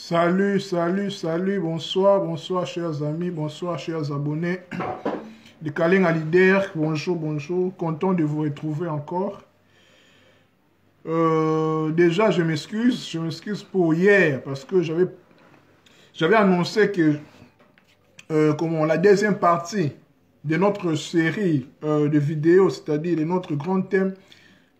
Salut, salut, salut, bonsoir, bonsoir chers amis, bonsoir chers abonnés de Kalinga Leader, bonjour, bonjour, content de vous retrouver encore. Déjà, je m'excuse pour hier parce que j'avais annoncé que la deuxième partie de notre série de vidéos, c'est-à-dire de notre grand thème,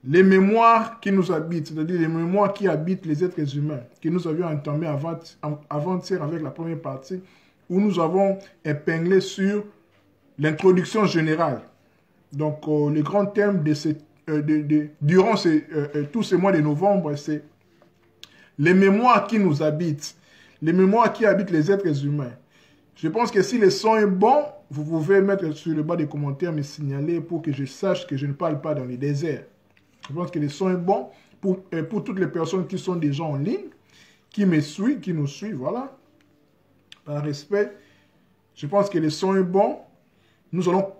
les mémoires qui nous habitent, c'est-à-dire les mémoires qui habitent les êtres humains, que nous avions entamé avant-hier avec la première partie, où nous avons épinglé sur l'introduction générale. Donc, le grand thème durant tous ces mois de novembre, c'est les mémoires qui nous habitent, les mémoires qui habitent les êtres humains. Je pense que si le son est bon, vous pouvez mettre sur le bas des commentaires, me signaler pour que je sache que je ne parle pas dans les déserts. Je pense que le son est bon pour toutes les personnes qui sont déjà en ligne, qui me suivent, qui nous suivent, voilà. Par respect, je pense que le son est bon. Nous allons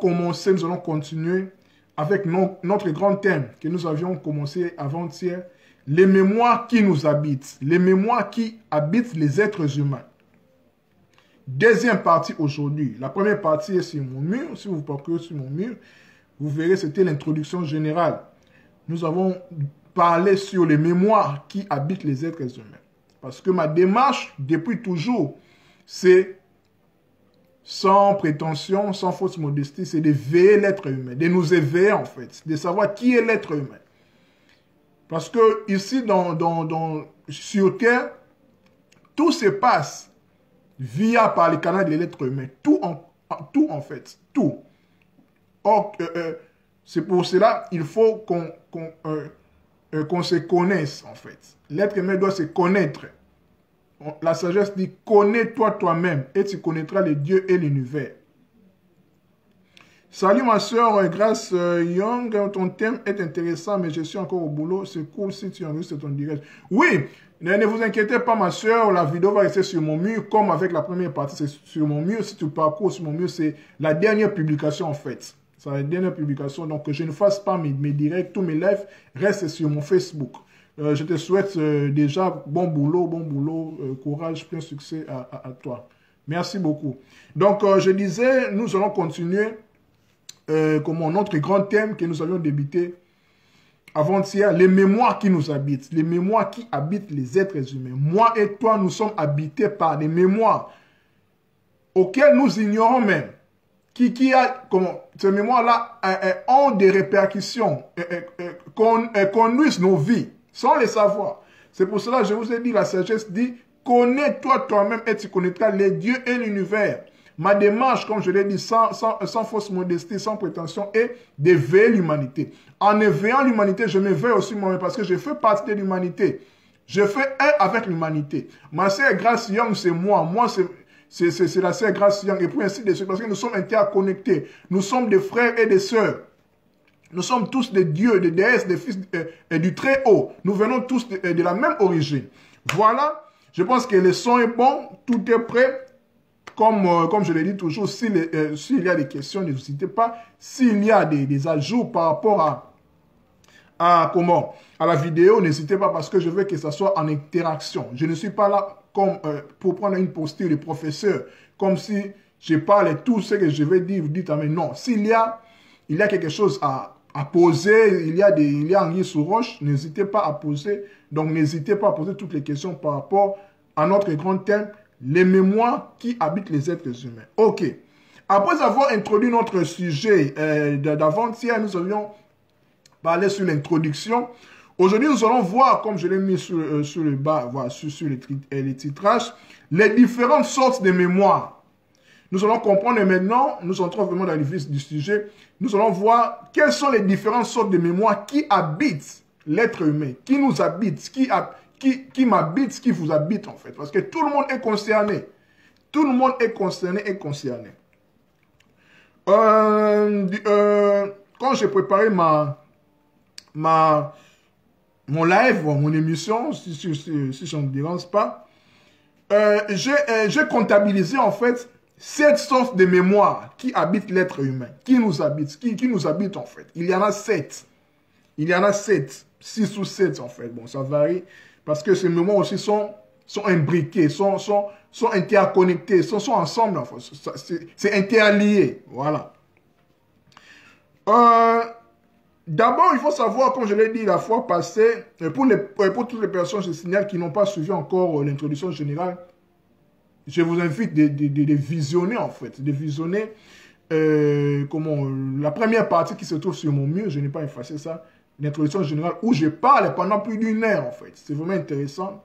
commencer, nous allons continuer avec notre grand thème que nous avions commencé avant-hier, les mémoires qui nous habitent, les mémoires qui habitent les êtres humains. Deuxième partie aujourd'hui. La première partie est sur mon mur. Si vous parcourez sur mon mur, vous verrez, c'était l'introduction générale. Nous avons parlé sur les mémoires qui habitent les êtres humains. Parce que ma démarche, depuis toujours, c'est sans prétention, sans fausse modestie, c'est d'éveiller l'être humain, de nous éveiller en fait, de savoir qui est l'être humain. Parce que ici, sur Terre, tout se passe par les canaux de l'être humain. Tout en fait, tout. Or, c'est pour cela qu'il faut qu'on se connaisse, en fait. L'être humain doit se connaître. La sagesse dit, connais-toi toi-même et tu connaîtras les dieux et l'univers. Salut ma soeur, Grace Young, ton thème est intéressant, mais je suis encore au boulot. C'est cool si tu enregistres ton direct. Oui, ne vous inquiétez pas ma soeur, la vidéo va rester sur mon mur, comme avec la première partie, c'est sur mon mur. Si tu parcours sur mon mur, c'est la dernière publication en fait. C'est la dernière publication, donc que je ne fasse pas mes directs, tous mes lives restent sur mon Facebook. Je te souhaite déjà bon boulot, courage, plein succès à toi. Merci beaucoup. Donc, je disais, nous allons continuer notre grand thème que nous avions débuté avant-hier, les mémoires qui nous habitent, les mémoires qui habitent les êtres humains. Moi et toi, nous sommes habités par des mémoires auxquelles nous ignorons même. Ces mémoires-là ont des répercussions, conduisent nos vies, sans les savoir. C'est pour cela que je vous ai dit, la sagesse dit, connais-toi toi-même et tu connaîtras les dieux et l'univers. Ma démarche, comme je l'ai dit, sans fausse modestie, sans prétention, est d'éveiller l'humanité. En éveillant l'humanité, je m'éveille aussi moi-même parce que je fais partie de l'humanité. Je fais un avec l'humanité. Ma sœur Grace Young, c'est moi. Moi, c'est la sœur Grace Young. Et puis ainsi de suite, parce que nous sommes interconnectés. Nous sommes des frères et des sœurs. Nous sommes tous des dieux, des déesses, des fils du Très-Haut. Nous venons tous de la même origine. Voilà. Je pense que le son est bon. Tout est prêt. Comme je l'ai dit toujours, s'il y a des questions, n'hésitez pas. S'il y a des ajouts par rapport à la vidéo, n'hésitez pas parce que je veux que ça soit en interaction. Je ne suis pas là pour prendre une posture de professeur, comme si je parle et tout ce que je vais dire, vous dites, mais non. S'il y a quelque chose à poser, il y a anguille sous roche, n'hésitez pas à poser. Donc, n'hésitez pas à poser toutes les questions par rapport à notre grand thème, les mémoires qui habitent les êtres humains. Ok. Après avoir introduit notre sujet d'avant-hier, nous avions parlé sur l'introduction. Aujourd'hui, nous allons voir, comme je l'ai mis sur le bas, voilà, sur les titrages, les différentes sortes de mémoires. Nous allons comprendre maintenant, nous entrons vraiment dans le vif du sujet, nous allons voir quelles sont les différentes sortes de mémoires qui habitent l'être humain, qui nous habitent, qui m'habite, qui vous habite en fait. Parce que tout le monde est concerné. Tout le monde est concerné et concerné. Quand j'ai préparé mon live, mon émission, si je ne dérange pas, j'ai comptabilisé en fait 7 sortes de mémoires qui habitent l'être humain, qui nous habitent, qui nous habitent en fait. Il y en a 7. Il y en a 7, 6 ou 7 en fait. Bon, ça varie. Parce que ces mémoires aussi sont sont imbriqués, sont interconnectés, sont ensemble. En fait. C'est interlié. Voilà. D'abord, il faut savoir, comme je l'ai dit la fois passée, pour toutes les personnes, je signale, qui n'ont pas suivi encore l'introduction générale, je vous invite de visionner, en fait, de visionner la première partie qui se trouve sur mon mur, je n'ai pas effacé ça, l'introduction générale, où je parle pendant plus d'1 heure, en fait. C'est vraiment intéressant.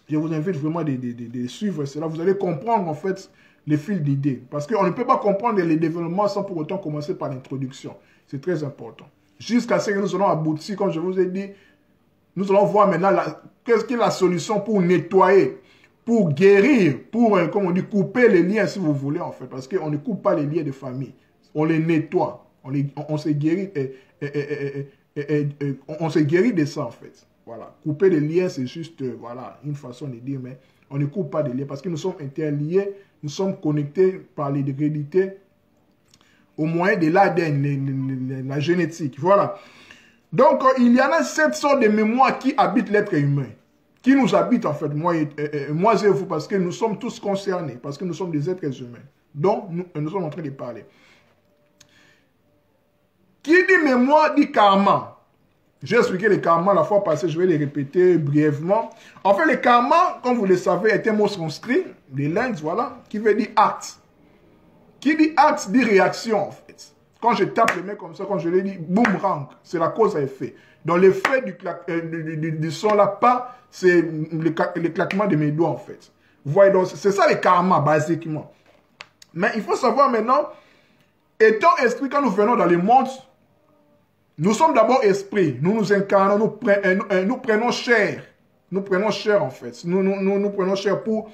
Je vous invite vraiment de suivre cela. Vous allez comprendre, en fait, les fils d'idées. Parce qu'on ne peut pas comprendre les développements sans pour autant commencer par l'introduction. C'est très important. Jusqu'à ce que nous allons aboutir, comme je vous ai dit, nous allons voir maintenant qu'est-ce qui est la solution pour nettoyer, pour guérir, pour, comme on dit, couper les liens, si vous voulez, en fait. Parce qu'on ne coupe pas les liens de famille. On les nettoie. On se guérit, on se guérit de ça, en fait. Voilà. Couper les liens, c'est juste, voilà, une façon de dire, mais on ne coupe pas les liens parce que nous sommes interliés, nous sommes connectés par l'hérédité au moyen de l'ADN, la génétique. Voilà. Donc, il y en a 7 sortes de mémoires qui habitent l'être humain. Qui nous habitent, en fait, moi et vous, parce que nous sommes tous concernés, parce que nous sommes des êtres humains. Donc, nous sommes en train de parler. Qui dit mémoire dit karma. J'ai expliqué le karma la fois passée, je vais les répéter brièvement. En fait, le karma, comme vous le savez, est un mot sanskrit, de l'Inde, voilà, qui veut dire acte. Qui dit acte dit réaction, en fait. Quand je tape les mains comme ça, quand je l'ai dit, boomerang, c'est la cause à effet. Donc, l'effet du son là, pas, c'est le claquement de mes doigts, en fait. Vous voyez, donc, c'est ça le karma, basiquement. Mais il faut savoir maintenant, étant esprit, quand nous venons dans le monde, nous sommes d'abord esprit. Nous nous incarnons, nous prenons chair. Nous prenons chair, en fait. Nous prenons chair pour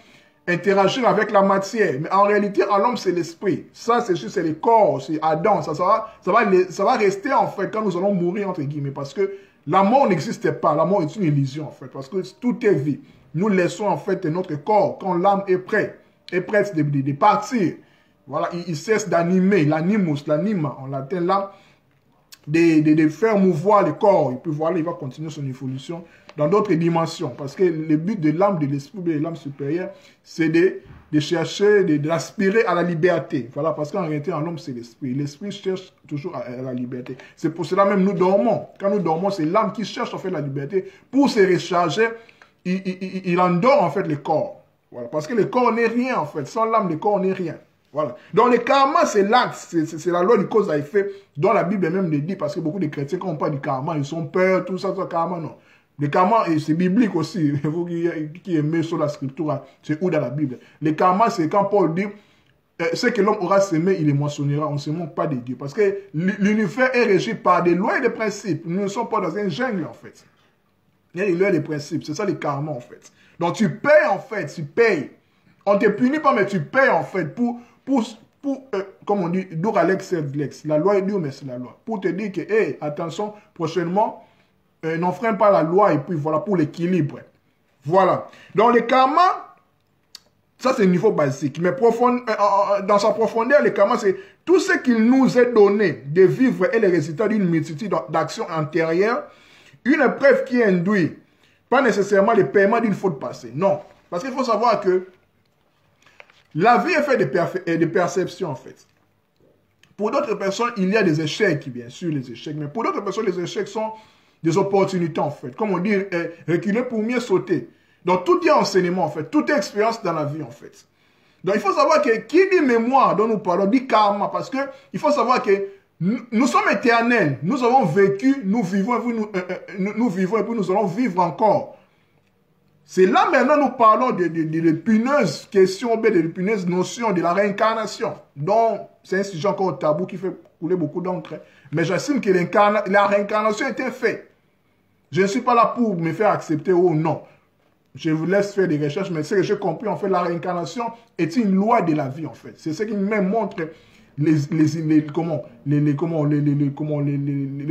interagir avec la matière. Mais en réalité, en l'homme, c'est l'esprit. Ça, c'est juste le corps, c'est Adam. Ça va rester, en fait, quand nous allons mourir, entre guillemets. Parce que la mort n'existe pas. La mort est une illusion, en fait. Parce que tout est vie. Nous laissons, en fait, notre corps, quand l'âme est prête de partir. Voilà, il cesse d'animer, l'animus, l'anima, en latin, l'âme, de faire mouvoir le corps. Et puis voilà, il va continuer son évolution dans d'autres dimensions. Parce que le but de l'âme, de l'esprit, de l'âme supérieure, c'est de chercher, d'aspirer à la liberté. Voilà, parce qu'en réalité, en homme, c'est l'esprit. L'esprit cherche toujours à la liberté. C'est pour cela même nous dormons. Quand nous dormons, c'est l'âme qui cherche en fait la liberté. Pour se recharger, il endort en fait le corps. Voilà, parce que le corps n'est rien en fait. Sans l'âme, le corps n'est rien. Voilà. Donc le karma, c'est l'acte, c'est la loi du cause à effet, dont la Bible même le dit, parce que beaucoup de chrétiens, quand on parle du karma, ils sont peur, tout ça, karma, non. Le karma, c'est biblique aussi. Vous qui aimez sur la scripture, c'est où dans la Bible? Le karma, c'est quand Paul dit, ce que l'homme aura semé, il les moissonnera. On ne se moque pas de Dieu. Parce que l'univers est régi par des lois et des principes. Nous ne sommes pas dans un jungle, en fait. Il y a des lois et des principes. C'est ça le karma, en fait. Donc tu payes, en fait, tu payes. On ne te punit pas, mais tu payes, en fait, comme on dit, dur Alex serve Lex. La loi est dure, mais c'est la loi. Pour te dire que, hey, attention, prochainement, n'enfreins pas la loi, et puis voilà, pour l'équilibre. Voilà. Donc, le karma, ça c'est le niveau basique. Mais dans sa profondeur, le karma, c'est tout ce qu'il nous est donné de vivre et les résultats d'une multitude d'actions antérieures, une preuve qui induit, pas nécessairement le paiement d'une faute passée. Non. Parce qu'il faut savoir que la vie est faite de perceptions, en fait. Pour d'autres personnes, il y a des échecs, bien sûr, les échecs. Mais pour d'autres personnes, les échecs sont des opportunités, en fait. Comme on dit, reculer pour mieux sauter. Donc, tout est enseignement, en fait. Tout est expérience dans la vie, en fait. Donc, il faut savoir que qui dit mémoire dont nous parlons, dit karma. Parce que il faut savoir que nous sommes éternels. Nous avons vécu, nous vivons, et puis nous allons vivre encore. C'est là maintenant nous parlons de l'épineuses question, de l'épineuses notion de la réincarnation. Donc, c'est un sujet encore tabou qui fait couler beaucoup d'encre. Mais j'estime que la réincarnation était faite. Je ne suis pas là pour me faire accepter ou non. Je vous laisse faire des recherches, mais ce que j'ai compris, en fait, la réincarnation est une loi de la vie, en fait. C'est ce qui me montre le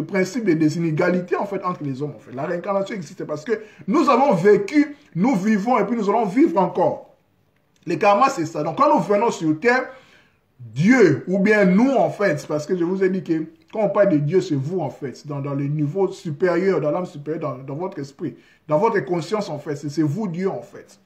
principe des inégalités en fait entre les hommes. En fait. La réincarnation existe parce que nous avons vécu, nous vivons et puis nous allons vivre encore. Le karma, c'est ça. Donc quand nous venons sur terre, Dieu ou bien nous en fait, parce que je vous ai dit que Quand on parle de Dieu, c'est vous, en fait, dans le niveau supérieur, dans l'âme supérieure, dans votre esprit, dans votre conscience, en fait. C'est vous, Dieu, en fait.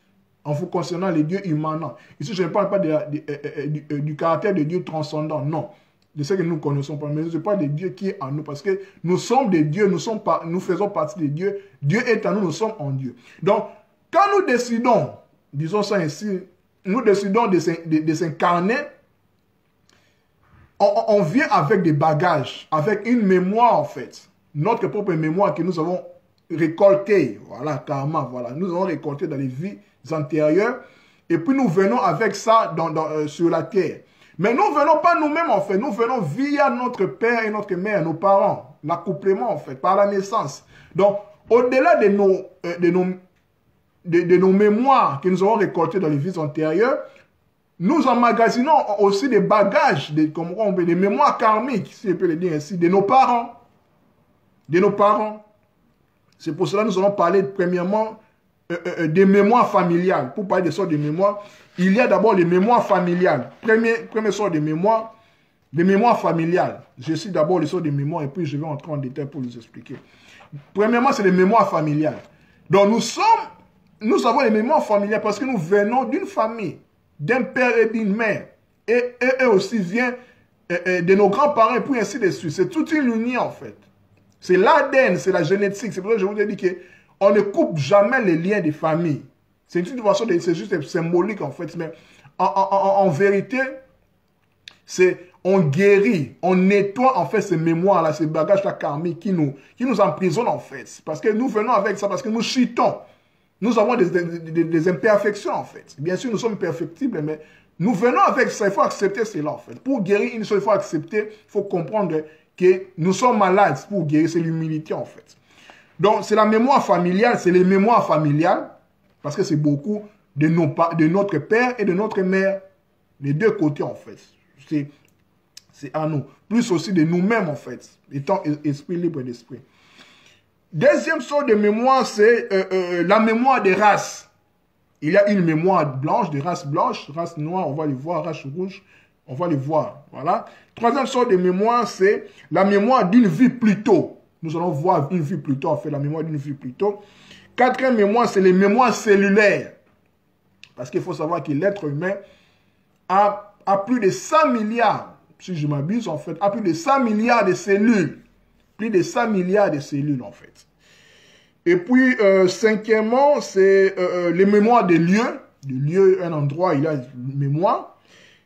En vous concernant les dieux immanents. Ici, je ne parle pas du caractère de Dieu transcendant, non. De ce que nous ne connaissons pas, mais je parle de Dieu qui est en nous, parce que nous sommes des dieux, nous faisons partie des dieux. Dieu est en nous, nous sommes en Dieu. Donc, quand nous décidons, disons ça ainsi, nous décidons de s'incarner, on vient avec des bagages, avec une mémoire en fait, notre propre mémoire que nous avons récoltée, voilà, carrément, voilà, nous avons récolté dans les vies antérieures, et puis nous venons avec ça sur la terre. Mais nous ne venons pas nous-mêmes en fait, nous venons via notre père et notre mère, nos parents, l'accouplement en fait, par la naissance. Donc, au-delà de nos mémoires que nous avons récoltées dans les vies antérieures, nous emmagasinons aussi des bagages, des mémoires karmiques, si je peux le dire ainsi, de nos parents. De nos parents. C'est pour cela que nous allons parler premièrement des mémoires familiales. Pour parler des sortes de mémoires, il y a d'abord les mémoires familiales. Première sorte de mémoire, les mémoires familiales. Je cite d'abord les sortes de mémoires et puis je vais entrer en détail pour vous expliquer. Premièrement, c'est les mémoires familiales. Donc nous avons les mémoires familiales parce que nous venons d'une famille, d'un père et d'une mère. Et eux aussi vient de nos grands-parents et puis ainsi de suite. C'est toute une union en fait. C'est l'ADN, c'est la génétique. C'est pour ça que je vous ai dit qu'on ne coupe jamais les liens de famille. C'est une façon, c'est juste symbolique en fait. Mais en vérité, on guérit, on nettoie en fait ces mémoires-là, ces bagages-là karmiques qui nous emprisonnent en fait. Parce que nous venons avec ça, parce que nous chutons. Nous avons des imperfections en fait. Bien sûr, nous sommes perfectibles, mais nous venons avec ça. Il faut accepter cela en fait. Pour guérir une chose, il faut accepter, il faut comprendre que nous sommes malades. Pour guérir, c'est l'humilité en fait. Donc, c'est la mémoire familiale, c'est les mémoires familiales, parce que c'est beaucoup de notre père et de notre mère. Les deux côtés en fait. C'est à nous. Plus aussi de nous-mêmes en fait, étant esprit libre d'esprit. Deuxième sorte de mémoire, c'est la mémoire des races. Il y a une mémoire blanche, des races blanches, race noire, on va les voir, race rouge, on va les voir. Voilà. Troisième sorte de mémoire, c'est la mémoire d'une vie plus tôt. Nous allons voir une vie plus tôt, en fait, la mémoire d'une vie plus tôt. Quatrième mémoire, c'est les mémoires cellulaires. Parce qu'il faut savoir que l'être humain a plus de 100 milliards, si je m'abuse en fait, a plus de 100 milliards de cellules. Plus de 100 milliards de cellules, en fait. Et puis, cinquièmement, c'est les mémoires des lieux. Des lieux, un endroit, il y a une mémoire.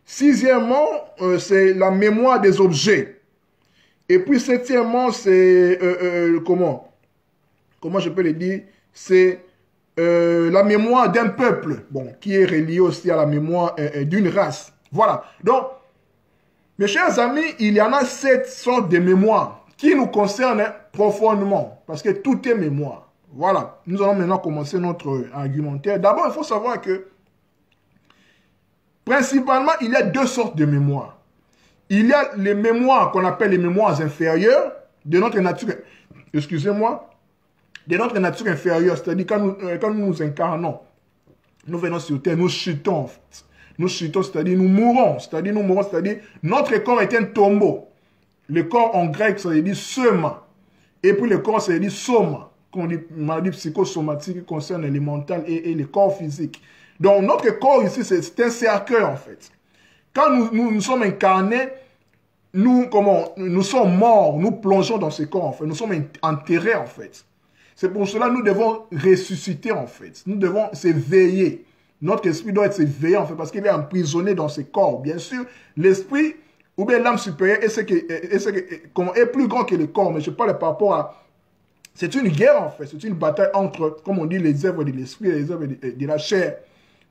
Sixièmement, c'est la mémoire des objets. Et puis, septièmement, c'est, comment je peux le dire? C'est la mémoire d'un peuple, bon, qui est reliée aussi à la mémoire d'une race. Voilà. Donc, mes chers amis, il y en a 7 sortes de mémoires qui nous concerne profondément, parce que tout est mémoire. Voilà, nous allons maintenant commencer notre argumentaire. D'abord, il faut savoir que, principalement, il y a 2 sortes de mémoires. Il y a les mémoires qu'on appelle les mémoires inférieures de notre nature, excusez-moi, de notre nature inférieure, c'est-à-dire quand nous nous incarnons, nous venons sur terre, nous chutons, en fait. Nous chutons, c'est-à-dire nous mourons, c'est-à-dire notre corps est un tombeau. Le corps en grec, ça veut dire soma. Et puis le corps, ça veut dire soma. Qu'on dit maladie psychosomatique qui concerne les mentales et les corps physiques. Donc notre corps ici, c'est un cercueil en fait. Quand nous sommes incarnés, nous sommes morts, nous plongeons dans ce corps en fait. Nous sommes enterrés en fait. C'est pour cela que nous devons ressusciter en fait. Nous devons s'éveiller. Notre esprit doit être éveillé en fait parce qu'il est emprisonné dans ce corps. Bien sûr, l'esprit ou bien l'âme supérieure est plus grand que le corps, mais je parle par rapport à... C'est une guerre en fait, c'est une bataille entre, comme on dit, les œuvres de l'esprit et les œuvres de la chair.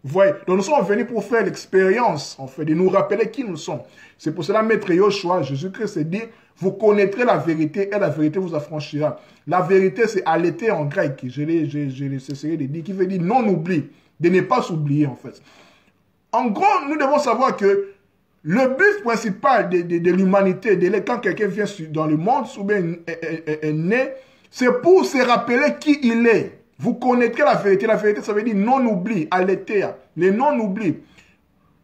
Vous voyez, donc nous sommes venus pour faire l'expérience en fait, de nous rappeler qui nous sommes. C'est pour cela, Maître Yoshua, Jésus-Christ s'est dit, vous connaîtrez la vérité et la vérité vous affranchira. La vérité, c'est aleté en grec, je cesserai de dire, qui veut dire non-oubli, de ne pas s'oublier en fait. En gros, nous devons savoir que le but principal de l'humanité, quand quelqu'un vient dans le monde, ou bien est né, c'est pour se rappeler qui il est. Vous connaîtrez la vérité. La vérité, ça veut dire non-oubli, aletheia. Les non-oubli.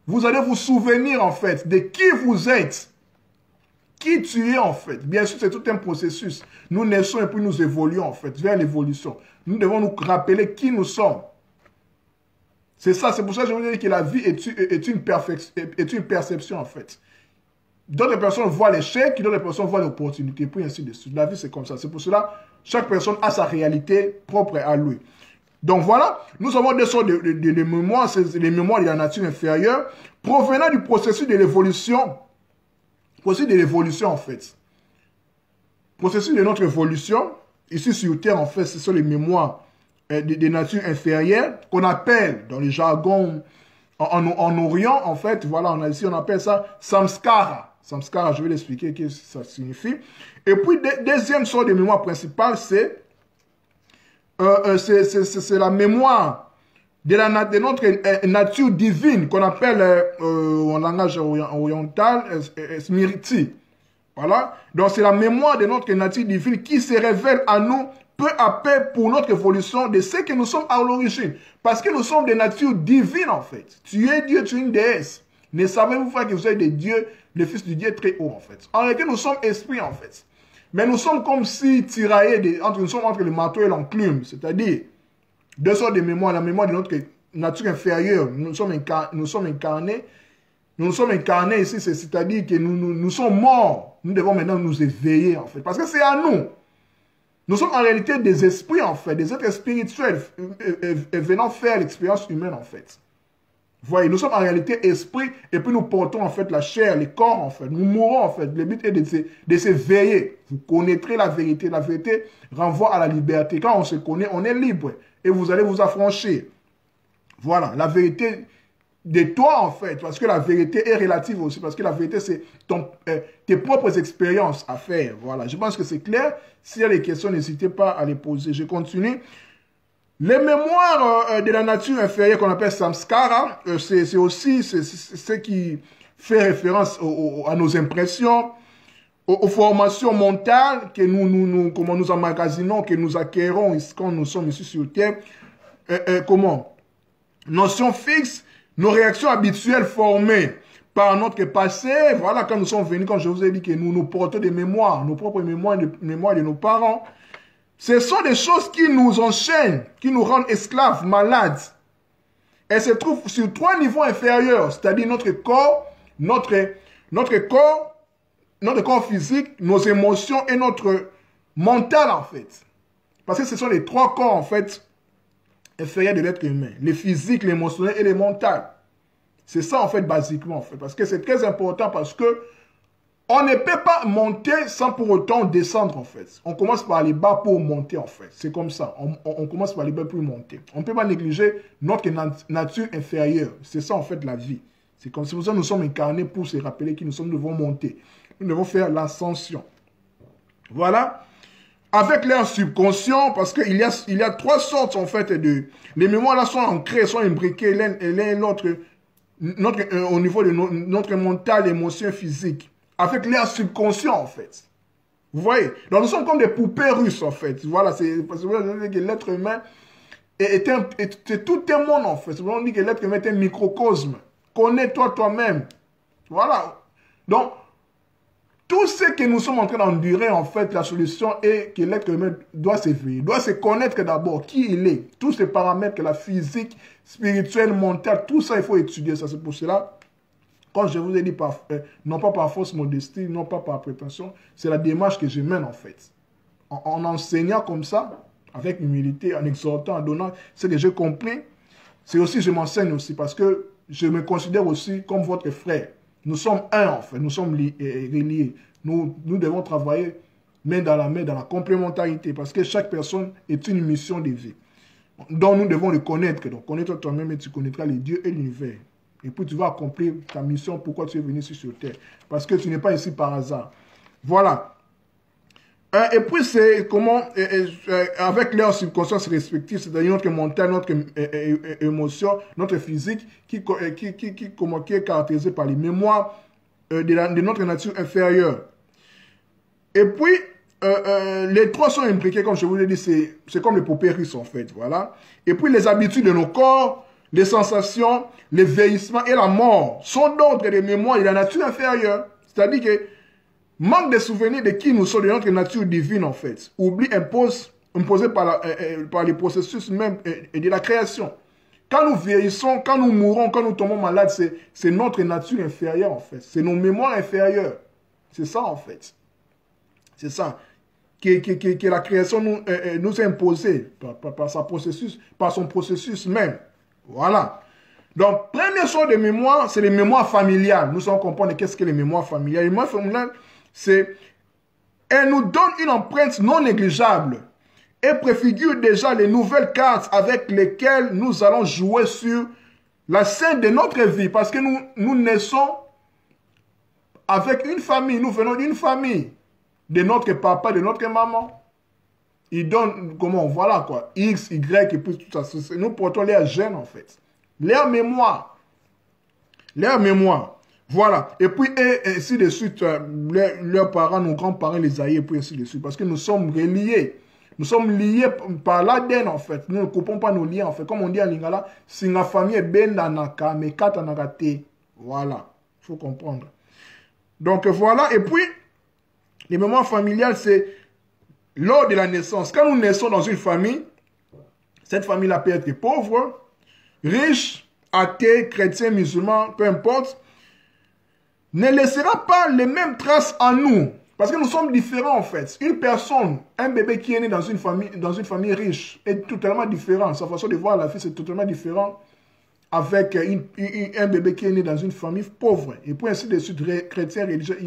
Vous allez vous souvenir, en fait, de qui vous êtes. qui tu es en fait. Bien sûr, c'est tout un processus. Nous naissons et puis nous évoluons en fait, vers l'évolution. Nous devons nous rappeler qui nous sommes. C'est ça, c'est pour ça que je vous dis que la vie est une perception en fait. D'autres personnes voient l'échec, d'autres personnes voient l'opportunité, puis ainsi de suite. La vie, c'est comme ça. C'est pour cela chaque personne a sa réalité propre à lui. Donc voilà, nous avons des sortes de mémoires, c'est les mémoires de la nature inférieure, provenant du processus de l'évolution. Processus de l'évolution, en fait. Processus de notre évolution, ici sur Terre, en fait, ce sont les mémoires de nature inférieure, qu'on appelle, dans le jargon en Orient, en fait, voilà, ici on appelle ça samskara. Samskara, je vais l'expliquer ce que ça signifie. Et puis, deuxième sorte de mémoire principale, c'est la mémoire de notre nature divine qu'on appelle en langage oriental smriti. Voilà. Donc c'est la mémoire de notre nature divine qui se révèle à nous peu à peu pour notre évolution de ce que nous sommes à l'origine. Parce que nous sommes des natures divines en fait. Tu es Dieu, tu es une déesse. Ne savez-vous pas que vous êtes des dieux, les fils du Dieu très haut en fait. En réalité, nous sommes esprits en fait. Mais nous sommes comme si tiraillés, nous sommes entre le marteau et l'enclume. C'est-à-dire, deux sortes de mémoires. La mémoire de notre nature inférieure. Nous sommes incarnés. Nous sommes incarnés ici, c'est-à-dire que nous sommes morts. Nous devons maintenant nous éveiller en fait. Parce que c'est à nous. Nous sommes en réalité des esprits en fait, des êtres spirituels venant faire l'expérience humaine en fait. Vous voyez, nous sommes en réalité esprits et puis nous portons en fait la chair, les corps en fait. Nous mourons en fait. Le but est de s'éveiller. Vous connaîtrez la vérité. La vérité renvoie à la liberté. Quand on se connaît, on est libre et vous allez vous affranchir. Voilà, la vérité de toi en fait, parce que la vérité est relative aussi, parce que la vérité c'est tes propres expériences à faire. Voilà, je pense que c'est clair. S'il y a des questions, n'hésitez pas à les poser. Je continue. Les mémoires de la nature inférieure qu'on appelle samskara, c'est aussi ce qui fait référence à nos impressions, aux formations mentales que comment nous emmagasinons, que nous acquérons quand nous sommes ici sur Terre. Notions fixes, nos réactions habituelles formées par notre passé. Voilà, quand nous sommes venus, quand je vous ai dit que nous portons des mémoires, nos propres mémoires, des mémoires de nos parents. Ce sont des choses qui nous enchaînent, qui nous rendent esclaves, malades. Elles se trouvent sur trois niveaux inférieurs, c'est-à-dire notre corps physique, nos émotions et notre mental en fait. Parce que ce sont les trois corps en fait inférieurs de l'être humain. Les physiques, l'émotionnel et le mental. C'est ça en fait basiquement en fait. Parce que c'est très important parce que on ne peut pas monter sans pour autant descendre en fait. On commence par les bas pour monter en fait. C'est comme ça. On commence par les bas pour monter. On ne peut pas négliger notre nature inférieure. C'est ça en fait la vie. C'est comme si nous sommes incarnés pour se rappeler que nous devons monter. Nous devons faire l'ascension. Voilà. Avec l'air subconscient, parce qu'il y a trois sortes en fait de... Les mémoires là sont ancrées, sont imbriquées l'un et l'autre au niveau de notre mental, émotion, physique. Avec l'air subconscient, en fait. Vous voyez? Donc, nous sommes comme des poupées russes, en fait. Voilà, c'est parce que l'être humain est tout un monde, en fait. On dit que l'être humain est un microcosme. Connais-toi toi-même. Voilà. Donc, tout ce que nous sommes en train d'endurer, en fait, la solution est que l'être humain doit s'éveiller, doit se connaître d'abord qui il est. Tous ces paramètres, la physique, spirituelle, mentale, tout ça, il faut étudier ça. C'est pour cela. Quand je vous ai dit, non pas par fausse modestie, non pas par prétention, c'est la démarche que je mène en fait. En enseignant comme ça, avec humilité, en exhortant, en donnant ce que j'ai compris, c'est aussi, je m'enseigne aussi parce que je me considère aussi comme votre frère. Nous sommes un en fait, nous sommes reliés. Nous devons travailler main dans la complémentarité parce que chaque personne est une mission de vie. Donc nous devons le connaître. Donc connais-toi toi-même et tu connaîtras les dieux et l'univers. Et puis tu vas accomplir ta mission, pourquoi tu es venu ici sur Terre. Parce que tu n'es pas ici par hasard. Voilà. Et puis c'est comment, avec leur subconscience respective, c'est-à-dire notre mental, notre émotion, notre physique, qui est caractérisé par les mémoires de notre nature inférieure. Et puis, les trois sont impliqués, comme je vous l'ai dit, c'est comme les poupées russes en fait. Voilà. Et puis les habitudes de nos corps, les sensations, le vieillissement et la mort sont d'autres des mémoires de la nature inférieure. C'est-à-dire que Manque de souvenirs de qui nous sommes, de notre nature divine en fait. Oubli imposé par les processus même et de la création. Quand nous vieillissons, quand nous mourons, quand nous tombons malades, c'est notre nature inférieure en fait. C'est nos mémoires inférieures. C'est ça en fait. C'est ça. Que la création nous a imposé par son processus même. Voilà. Donc, première chose de mémoire, c'est les mémoires familiales. Nous allons comprendre qu'est-ce que les mémoires familiales. Les mémoires familiales, elles nous donnent une empreinte non négligeable et préfigurent déjà les nouvelles cartes avec lesquelles nous allons jouer sur la scène de notre vie. Parce que nous naissons avec une famille, nous venons d'une famille, de notre papa, de notre maman. Ils donnent, comment, voilà quoi, X, Y, et puis tout ça. Nous portons leurs gènes en fait. Leur mémoire. Leur mémoire. Voilà. Et puis, et ainsi de suite, leurs parents, nos grands-parents, les aïeux, et puis ainsi de suite. Parce que nous sommes reliés. Nous sommes liés par l'ADN, en fait. Nous ne coupons pas nos liens, en fait. Comme on dit en lingala, si la famille est ben danaka, mais kata nagate. Voilà. Il faut comprendre. Donc, voilà. Et puis, les mémoires familiales, c'est lors de la naissance. Quand nous naissons dans une famille, cette famille-là peut être pauvre, riche, athée, chrétien, musulman, peu importe, ne laissera pas les mêmes traces en nous. Parce que nous sommes différents en fait. Une personne, un bébé qui est né dans une famille riche est totalement différent. Sa façon de voir la vie, c'est totalement différent avec un bébé qui est né dans une famille pauvre. Et puis ainsi de suite, chrétien, religieux,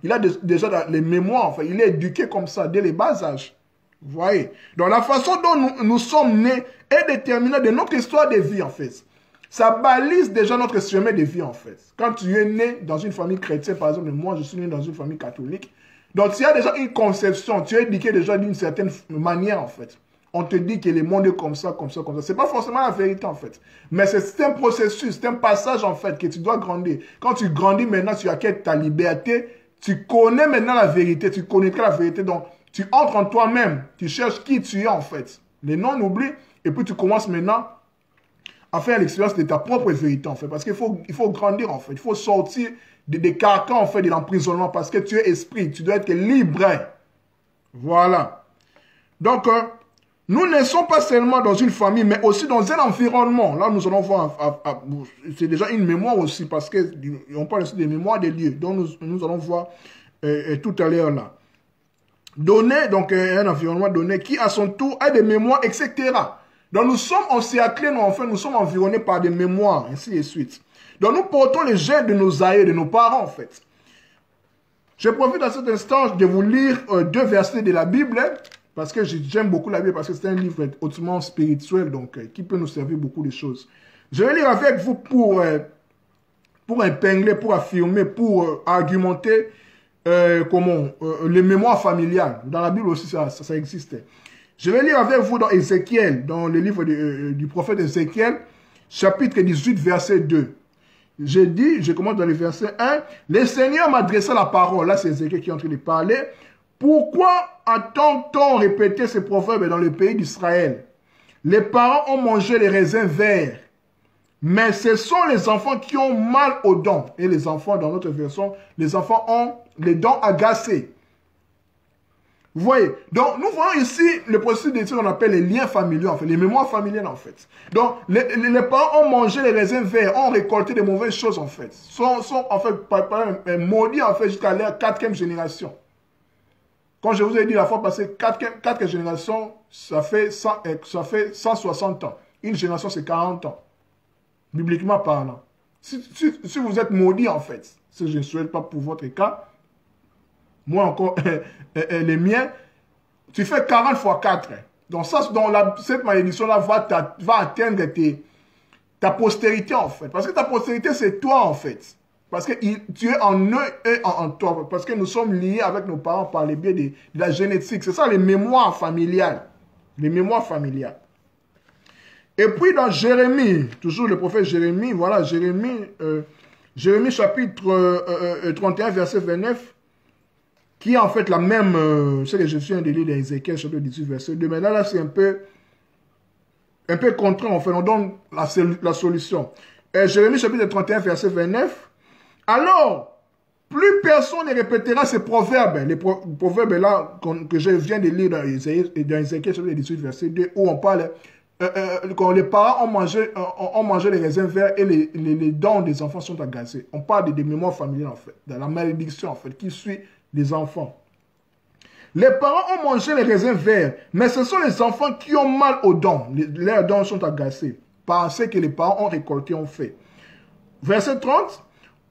il a déjà les mémoires, enfin, il est éduqué comme ça dès les bas âges. Vous voyez? Donc la façon dont nous sommes nés est déterminée de notre histoire de vie en fait. Ça balise déjà notre chemin de vie en fait. Quand tu es né dans une famille chrétienne, par exemple, moi je suis né dans une famille catholique, donc tu as déjà une conception, tu es éduqué déjà d'une certaine manière en fait. On te dit que le monde est comme ça, comme ça, comme ça. Ce n'est pas forcément la vérité en fait. Mais c'est un processus, c'est un passage en fait que tu dois grandir. Quand tu grandis maintenant, tu acquiers ta liberté, tu connais maintenant la vérité, tu connaîtras la vérité. Donc tu entres en toi-même, tu cherches qui tu es en fait. Les noms on oublie, et puis tu commences maintenant à faire l'expérience de ta propre vérité en fait. Parce qu'il faut grandir en fait. Il faut sortir des carcans en fait de l'emprisonnement parce que tu es esprit. Tu dois être libre. Voilà. Donc, nous ne sommes pas seulement dans une famille, mais aussi dans un environnement. Là, nous allons voir, c'est déjà une mémoire aussi parce qu'on parle aussi des mémoires des lieux. Donc, nous allons voir tout à l'heure là. Donner, donc un environnement donné qui à son tour a des mémoires, etc. Donc nous sommes encerclés, nous sommes environnés par des mémoires, ainsi de suite. Donc nous portons les gènes de nos aïeux, de nos parents en fait. Je profite à cet instant de vous lire 2 versets de la Bible, parce que j'aime beaucoup la Bible, parce que c'est un livre hautement spirituel, donc qui peut nous servir beaucoup de choses. Je vais lire avec vous pour épingler, pour affirmer, pour argumenter les mémoires familiales. Dans la Bible aussi, ça existait. Je vais lire avec vous dans Ézéchiel, dans le livre du prophète Ézéchiel, chapitre 18, verset 2. Je commence dans le verset 1. Le Seigneur m'a adressé la parole. Là, c'est Ézéchiel qui est en train de parler. Pourquoi entend-on répéter ces proverbes dans le pays d'Israël? Les parents ont mangé les raisins verts, mais ce sont les enfants qui ont mal aux dents. Et les enfants, dans notre version, les enfants ont les dents agacées. Vous voyez, donc nous voyons ici le processus de ce qu'on appelle les liens familiaux, en fait, les mémoires familiales en fait. Donc les parents ont mangé les raisins verts, ont récolté de mauvaises choses en fait, sont en fait maudits en fait jusqu'à leur 4e génération. Comme je vous ai dit la fois passée, 4 générations, ça fait 160 ans. Une génération c'est 40 ans, bibliquement parlant. Si vous êtes maudit en fait, ce que je ne souhaite pas pour votre cas, moi encore, les miens, tu fais 40 fois 4. Donc cette malédiction-là va atteindre ta postérité en fait. Parce que ta postérité, c'est toi en fait. Parce que tu es en eux et en toi. Parce que nous sommes liés avec nos parents par le biais de la génétique. C'est ça les mémoires familiales. Les mémoires familiales. Et puis dans Jérémie, toujours le prophète Jérémie, voilà, Jérémie chapitre 31, verset 29, qui est en fait la même, ce que je viens de lire dans Ézéchiel, chapitre 18, verset 2. Mais là c'est un peu contraint, en fait, on donne la solution. Jérémie chapitre 31, verset 29. Alors, Plus personne ne répétera ces proverbes. Les proverbes là que je viens de lire dans Ézéchiel chapitre 18, verset 2, où on parle quand les parents ont mangé les raisins verts et les dents des enfants sont agacés. On parle des mémoires familiales en fait, de la malédiction en fait, qui suit les enfants. Les parents ont mangé les raisins verts, mais ce sont les enfants qui ont mal aux dents. Leurs dents sont agacées par ce que les parents ont récolté, ont fait. Verset 30.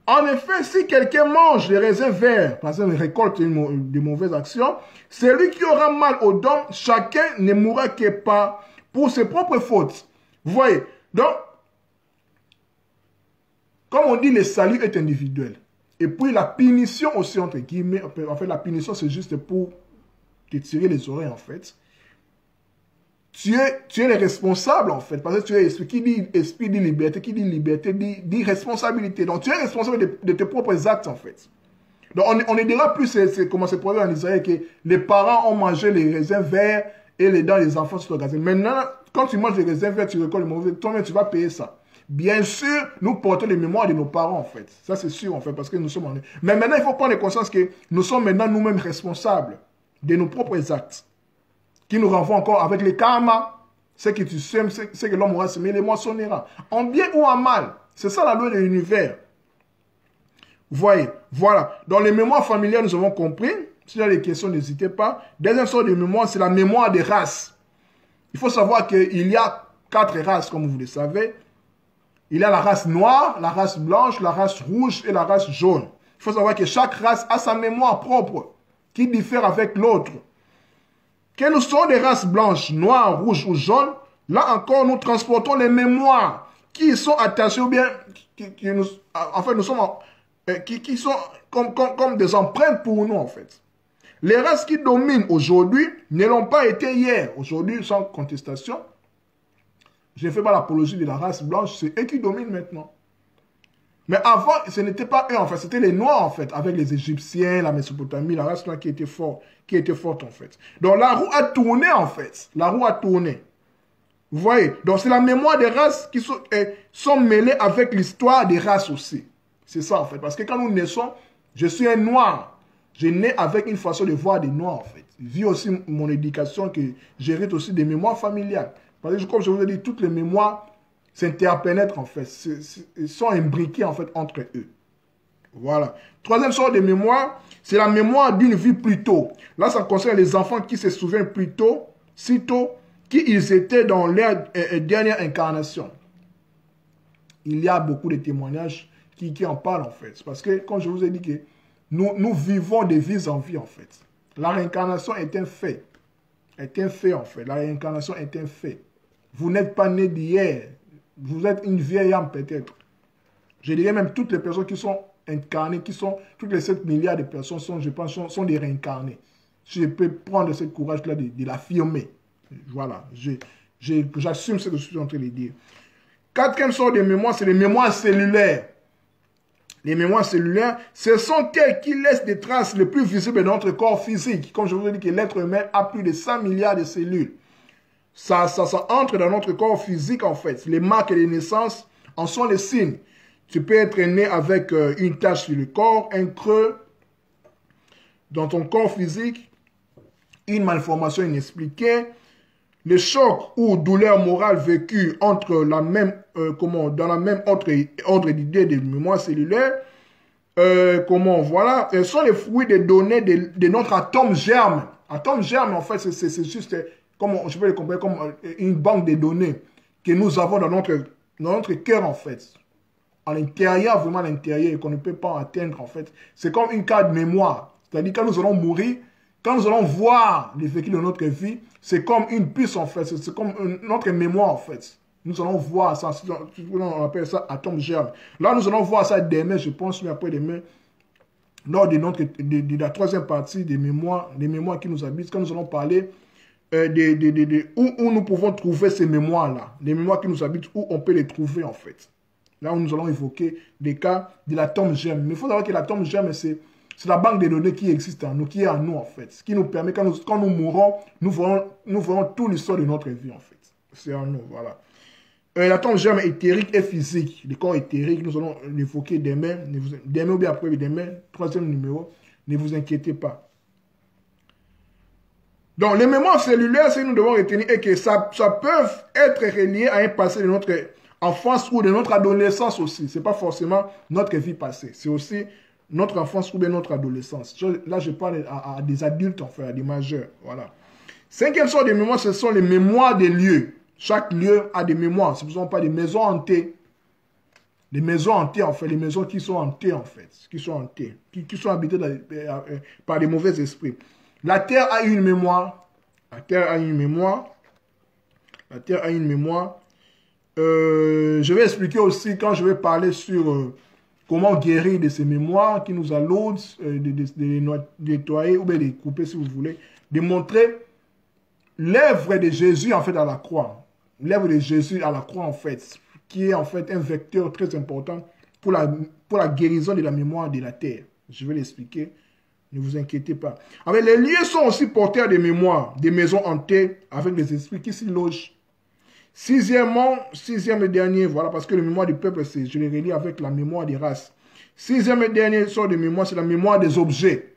En effet, si quelqu'un mange les raisins verts, parce qu'il récolte de mauvaises actions, celui qui aura mal aux dents, chacun ne mourra que pas pour ses propres fautes. Vous voyez? Donc, comme on dit, le salut est individuel. Et puis la punition aussi, entre guillemets, en fait, la punition, c'est juste pour te tirer les oreilles, en fait. Tu es le responsable, en fait, parce que tu es esprit. Qui dit esprit dit liberté, qui dit liberté dit responsabilité. Donc, tu es responsable de tes propres actes, en fait. Donc, on ne dira plus, comment c'est prévu en Israël, que les parents ont mangé les raisins verts et les dents des enfants sont gazés. Maintenant, quand tu manges les raisins verts, tu récoltes les mauvais, toi-même, tu vas payer ça. Bien sûr, nous portons les mémoires de nos parents, en fait. Ça, c'est sûr, en fait, parce que nous sommes en... Mais maintenant, il faut prendre conscience que nous sommes maintenant nous-mêmes responsables de nos propres actes, qui nous renvoient encore avec les karma. Ce que tu sèmes, ce que l'homme aura semé, les moissonnera. En bien ou en mal. C'est ça la loi de l'univers. Vous voyez, voilà. Dans les mémoires familiales, nous avons compris. S'il y a des questions, n'hésitez pas. Deuxième sorte de mémoire, c'est la mémoire des races. Il faut savoir qu'il y a 4 races, comme vous le savez. Il y a la race noire, la race blanche, la race rouge et la race jaune. Il faut savoir que chaque race a sa mémoire propre, qui diffère avec l'autre. Que nous soyons des races blanches, noires, rouges ou jaunes, là encore, nous transportons les mémoires qui sont attachées ou bien en fait, nous sommes qui sont comme des empreintes pour nous, en fait. Les races qui dominent aujourd'hui ne l'ont pas été hier. Aujourd'hui, sans contestation, je ne fais pas l'apologie de la race blanche, c'est eux qui dominent maintenant. Mais avant, ce n'était pas eux, en fait, c'était les Noirs, en fait, avec les Égyptiens, la Mésopotamie, la race noire qui était forte, en fait. Donc la roue a tourné, en fait. La roue a tourné. Vous voyez? Donc c'est la mémoire des races qui sont mêlées avec l'histoire des races aussi. C'est ça, en fait. Parce que quand nous naissons, je suis un Noir. Je nais avec une façon de voir des Noirs, en fait. Vu aussi mon éducation, que j'hérite aussi des mémoires familiales. Parce que, comme je vous ai dit, toutes les mémoires s'interpénètrent, en fait. Ils sont imbriqués, en fait, entre eux. Voilà. Troisième sorte de mémoire, c'est la mémoire d'une vie plus tôt. Là, ça concerne les enfants qui se souviennent plus tôt, si tôt, qui ils étaient dans leur dernière incarnation. Il y a beaucoup de témoignages qui en parlent, en fait. Parce que, comme je vous ai dit, que nous vivons des vies en vie, en fait. La réincarnation est un fait. Est un fait, en fait. La réincarnation est un fait. Vous n'êtes pas né d'hier. Vous êtes une vieille âme, peut-être. Je dirais même toutes les personnes qui sont incarnées, toutes les 7 milliards de personnes, je pense, sont des réincarnés. Je peux prendre ce courage-là de l'affirmer. Voilà. J'assume ce que je suis en train de dire. Quatrième sorte de mémoire, c'est les mémoires cellulaires. Les mémoires cellulaires, ce sont elles qui laissent des traces les plus visibles de notre corps physique. Comme je vous ai dit que l'être humain a plus de 100 milliards de cellules. Ça entre dans notre corps physique, en fait. Les marques de naissance en sont les signes. Tu peux être né avec une tache sur le corps, un creux dans ton corps physique, une malformation inexpliquée, le choc ou douleur morale vécue entre dans la même ordre d'idée de mémoire cellulaire, voilà, ce sont les fruits des données de notre atome germe. Atome germe, en fait, c'est juste, je peux le comparer comme une banque de données que nous avons dans notre cœur, en fait. À l'intérieur, vraiment à l'intérieur, et qu'on ne peut pas atteindre, en fait. C'est comme une carte de mémoire. C'est-à-dire, quand nous allons mourir, quand nous allons voir les vécus de notre vie, c'est comme une puce, en fait. C'est comme notre mémoire, en fait. Nous allons voir ça. On appelle ça atome germe. Là, nous allons voir ça demain, je pense, mais après demain, lors de la troisième partie des mémoires qui nous habitent, quand nous allons parler où nous pouvons trouver ces mémoires-là. Les mémoires qui nous habitent, où on peut les trouver, en fait. Là où nous allons évoquer des cas de l'atome germe. Mais il faut savoir que l'atome germe, c'est la banque de données qui existe en nous, qui est en nous, en fait. Ce qui nous permet, quand nous mourrons, nous verrons toute l'histoire de notre vie, en fait. C'est en nous, voilà. La tombe germe éthérique et physique. Le corps éthérique, nous allons l'évoquer demain. Demain ou bien après demain. Troisième numéro. Ne vous inquiétez pas. Donc, les mémoires cellulaires, si nous devons retenir, est que ça peut être relié à un passé de notre enfance ou de notre adolescence aussi. Ce n'est pas forcément notre vie passée. C'est aussi notre enfance ou bien notre adolescence. Là, je parle à des adultes, enfin, à des majeurs. Voilà. Cinquième sorte de mémoire, ce sont les mémoires des lieux. Chaque lieu a des mémoires. Ce ne sont pas des maisons hantées. Les maisons hantées, en fait, les maisons qui sont hantées, en fait, qui sont hantées, qui sont habitées par des mauvais esprits. La terre a une mémoire. La terre a une mémoire. La terre a une mémoire. Je vais expliquer aussi quand je vais parler sur comment guérir de ces mémoires qui nous allodent, de les nettoyer ou bien de les couper si vous voulez, de montrer l'œuvre de Jésus en fait à la croix. L'œuvre de Jésus à la croix en fait, qui est en fait un vecteur très important pour la guérison de la mémoire de la terre. Je vais l'expliquer. Ne vous inquiétez pas. Alors, les lieux sont aussi porteurs de mémoire, des maisons hantées avec des esprits qui s'y logent. Sixième et dernier, voilà, parce que la mémoire du peuple, je l'ai relis avec la mémoire des races. Sixième et dernier sort de mémoire, c'est la mémoire des objets.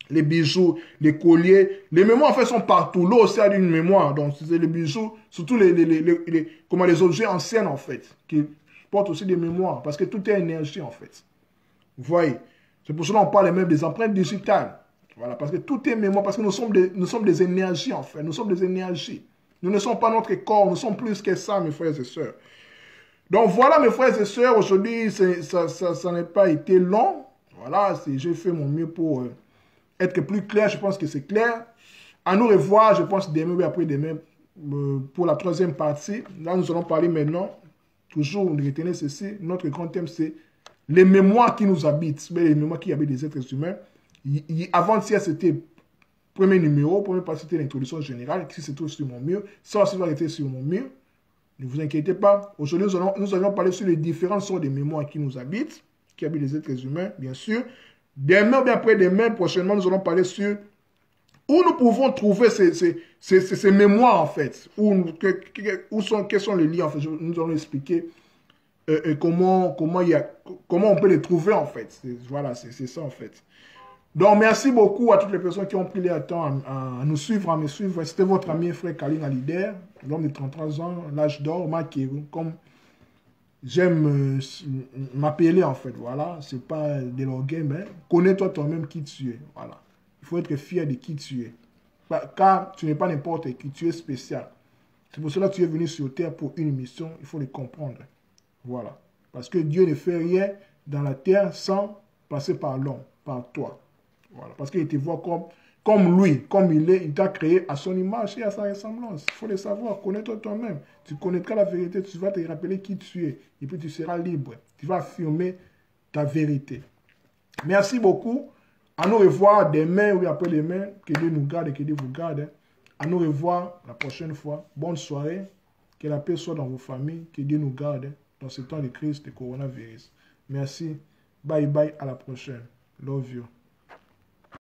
Les bijoux, les colliers. Les mémoires, en fait, sont partout. L'eau aussi a une mémoire. Donc, c'est les bijoux, surtout les objets anciens, en fait, qui portent aussi des mémoires. Parce que tout est énergie, en fait. Vous voyez? C'est pour cela qu'on parle même des empreintes digitales. Voilà, parce que tout est mémoire. Parce que nous sommes des énergies, en fait. Nous sommes des énergies. Nous ne sommes pas notre corps. Nous sommes plus que ça, mes frères et sœurs. Donc, voilà, mes frères et sœurs. Aujourd'hui, ça n'a pas été long. Voilà, j'ai fait mon mieux pour être plus clair. Je pense que c'est clair. À nous revoir, je pense, demain ou après-demain pour la troisième partie. Là, nous allons parler maintenant. Toujours, retenez ceci. Notre grand thème, c'est les mémoires qui nous habitent. Les mémoires qui habitent les êtres humains. Avant-hier, c'était premier numéro. Première partie, c'était l'introduction générale. Si c'est tout sur mon mur. Ça aussi va être sur mon mur. Ne vous inquiétez pas. Aujourd'hui, nous allons parler sur les différentes sortes de mémoires qui nous habitent, qui habitent les êtres humains, bien sûr. Demain, bien après-demain, prochainement, nous allons parler sur où nous pouvons trouver ces mémoires, en fait. Quels sont les liens, en fait. Nous allons expliquer comment on peut les trouver, en fait. Voilà, c'est ça, en fait. Donc, merci beaucoup à toutes les personnes qui ont pris le temps à nous suivre, à me suivre. C'était votre ami et frère Kaline Alider, l'homme de 33 ans, l'âge d'or, comme j'aime m'appeler, en fait. Voilà, c'est pas de l'orgueil, mais connais-toi toi-même qui tu es. Voilà. Il faut être fier de qui tu es. Car tu n'es pas n'importe qui, tu es spécial. C'est pour cela que tu es venu sur terre pour une mission. Il faut le comprendre. Voilà. Parce que Dieu ne fait rien dans la terre sans passer par l'homme, par toi. Voilà. Parce qu'il te voit comme lui, comme il est. Il t'a créé à son image et à sa ressemblance. Il faut le savoir. Connais-toi toi-même. Tu connaîtras la vérité. Tu vas te rappeler qui tu es. Et puis tu seras libre. Tu vas affirmer ta vérité. Merci beaucoup. À nous revoir demain ou après-demain. Que Dieu nous garde et que Dieu vous garde. À nous revoir la prochaine fois. Bonne soirée. Que la paix soit dans vos familles. Que Dieu nous garde dans ce temps de crise de coronavirus. Merci. Bye bye. À la prochaine. Love you.